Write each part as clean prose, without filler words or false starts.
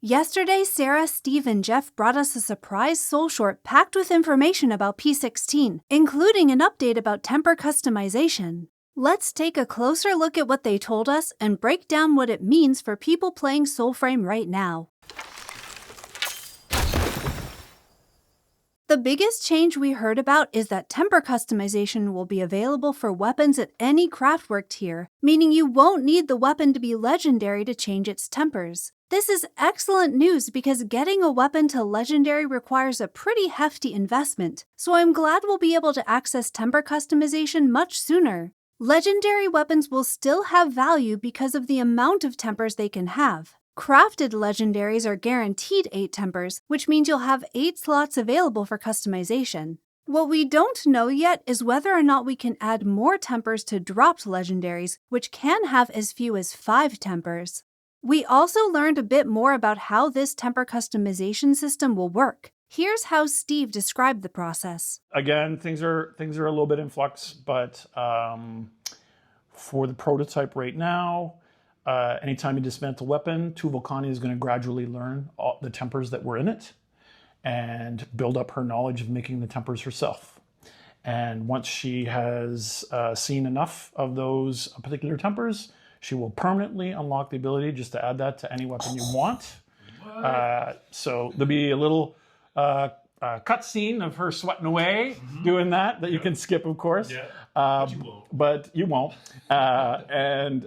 Yesterday, Sarah, Steve, and Jeff brought us a surprise Soulshort packed with information about P16, including an update about temper customization. Let's take a closer look at what they told us and break down what it means for people playing Soulframe right now. The biggest change we heard about is that temper customization will be available for weapons at any craftwork tier, meaning you won't need the weapon to be legendary to change its tempers. This is excellent news because getting a weapon to legendary requires a pretty hefty investment, so I'm glad we'll be able to access temper customization much sooner. Legendary weapons will still have value because of the amount of tempers they can have. Crafted legendaries are guaranteed 8 tempers, which means you'll have 8 slots available for customization. What we don't know yet is whether or not we can add more tempers to dropped legendaries, which can have as few as 5 tempers. We also learned a bit more about how this temper customization system will work. Here's how Steve described the process. Again, things are a little bit in flux, but for the prototype right now, anytime you dismantle a weapon, Tuvalkani is going to gradually learn all the tempers that were in it and build up her knowledge of making the tempers herself. And once she has seen enough of those particular tempers, she will permanently unlock the ability just to add that to any weapon you want. So there'll be a little cutscene of her sweating away doing that you can skip, of course. But you won't. And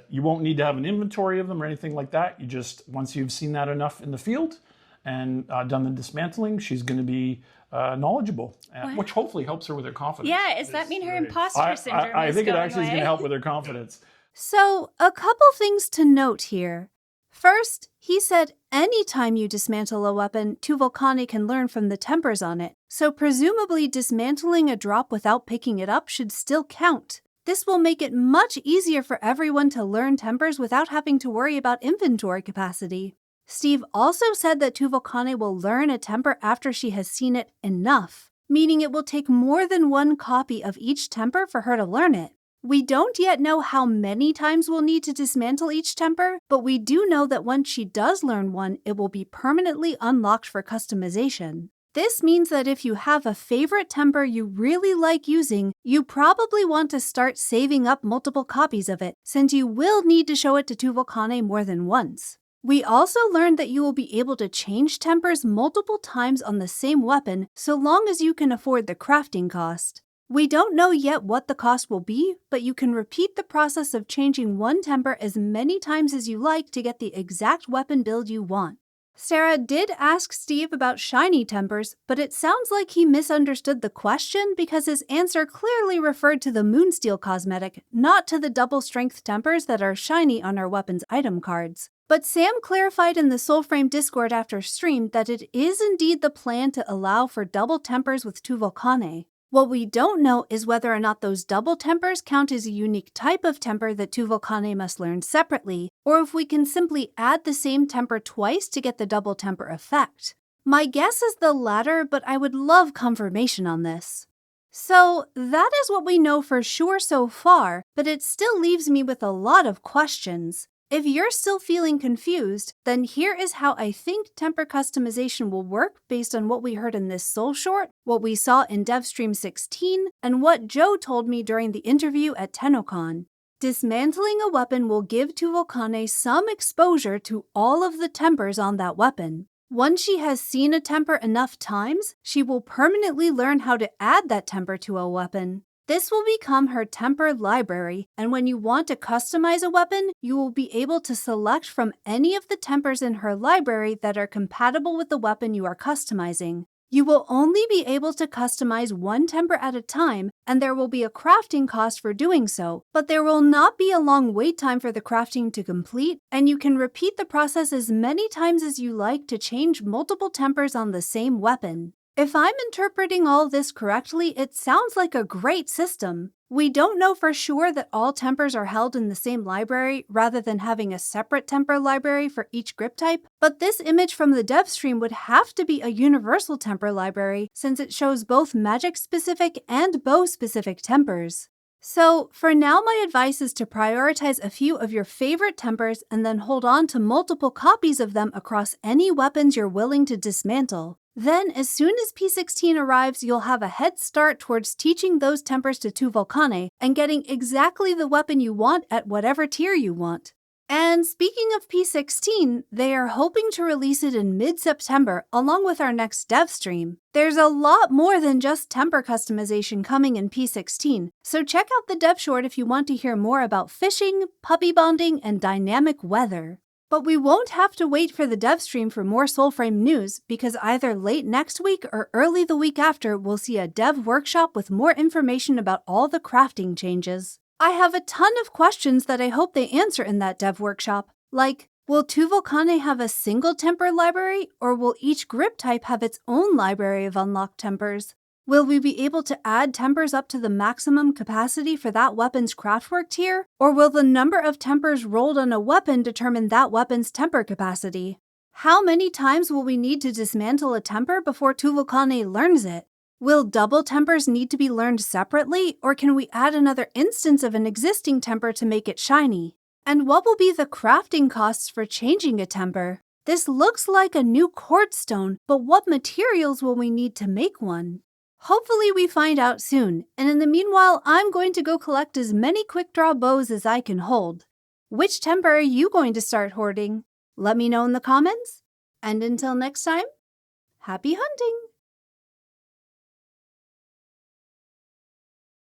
you won't need to have an inventory of them or anything like that. You just, once you've seen that enough in the field and done the dismantling, she's going to be knowledgeable, which hopefully helps her with her confidence. Yeah, does that mean her imposter syndrome I think it actually away? is going to help with her confidence. So, a couple things to note here. First, he said anytime you dismantle a weapon, Tuvalkani can learn from the tempers on it, so presumably dismantling a drop without picking it up should still count. This will make it much easier for everyone to learn tempers without having to worry about inventory capacity. Steve also said that Tuvalkani will learn a temper after she has seen it enough, meaning it will take more than one copy of each temper for her to learn it. We don't yet know how many times we'll need to dismantle each temper, but we do know that once she does learn one, it will be permanently unlocked for customization. This means that if you have a favorite temper you really like using, you probably want to start saving up multiple copies of it, since you will need to show it to Tuvalkani more than once. We also learned that you will be able to change tempers multiple times on the same weapon, so long as you can afford the crafting cost. We don't know yet what the cost will be, but you can repeat the process of changing one temper as many times as you like to get the exact weapon build you want. Sarah did ask Steve about shiny tempers, but it sounds like he misunderstood the question because his answer clearly referred to the Moonsteel cosmetic, not to the double-strength tempers that are shiny on our weapons item cards. But Sam clarified in the Soulframe Discord after stream that it is indeed the plan to allow for double tempers with Tuvalkani. What we don't know is whether or not those double tempers count as a unique type of temper that Tuvalkani must learn separately, or if we can simply add the same temper twice to get the double temper effect. My guess is the latter, but I would love confirmation on this. So that is what we know for sure so far, but it still leaves me with a lot of questions. If you're still feeling confused, then here is how I think temper customization will work based on what we heard in this Soulshort, what we saw in DevStream 16, and what Joe told me during the interview at TennoCon. Dismantling a weapon will give Tuvalkani some exposure to all of the tempers on that weapon. Once she has seen a temper enough times, she will permanently learn how to add that temper to a weapon. This will become her temper library, and when you want to customize a weapon, you will be able to select from any of the tempers in her library that are compatible with the weapon you are customizing. You will only be able to customize one temper at a time, and there will be a crafting cost for doing so, but there will not be a long wait time for the crafting to complete, and you can repeat the process as many times as you like to change multiple tempers on the same weapon. If I'm interpreting all this correctly, it sounds like a great system. We don't know for sure that all tempers are held in the same library rather than having a separate temper library for each grip type, but this image from the dev stream would have to be a universal temper library since it shows both magic-specific and bow-specific tempers. So, for now, my advice is to prioritize a few of your favorite tempers and then hold on to multiple copies of them across any weapons you're willing to dismantle. Then, as soon as P16 arrives, you'll have a head start towards teaching those tempers to 2 Volcanae and getting exactly the weapon you want at whatever tier you want. And speaking of P16, they are hoping to release it in mid-September along with our next dev stream. There's a lot more than just temper customization coming in P16, so check out the dev short if you want to hear more about fishing, puppy bonding, and dynamic weather. But we won't have to wait for the dev stream for more Soulframe news because either late next week or early the week after we'll see a dev workshop with more information about all the crafting changes. I have a ton of questions that I hope they answer in that dev workshop, like, will 2 Volcanae have a single temper library, or will each grip type have its own library of unlocked tempers? Will we be able to add tempers up to the maximum capacity for that weapon's craftwork tier, or will the number of tempers rolled on a weapon determine that weapon's temper capacity? How many times will we need to dismantle a temper before 2 Volcanae learns it? Will double tempers need to be learned separately, or can we add another instance of an existing temper to make it shiny? And what will be the crafting costs for changing a temper? This looks like a new quartz stone, but what materials will we need to make one? Hopefully we find out soon, and in the meanwhile, I'm going to go collect as many quick draw bows as I can hold. Which temper are you going to start hoarding? Let me know in the comments. And until next time, happy hunting!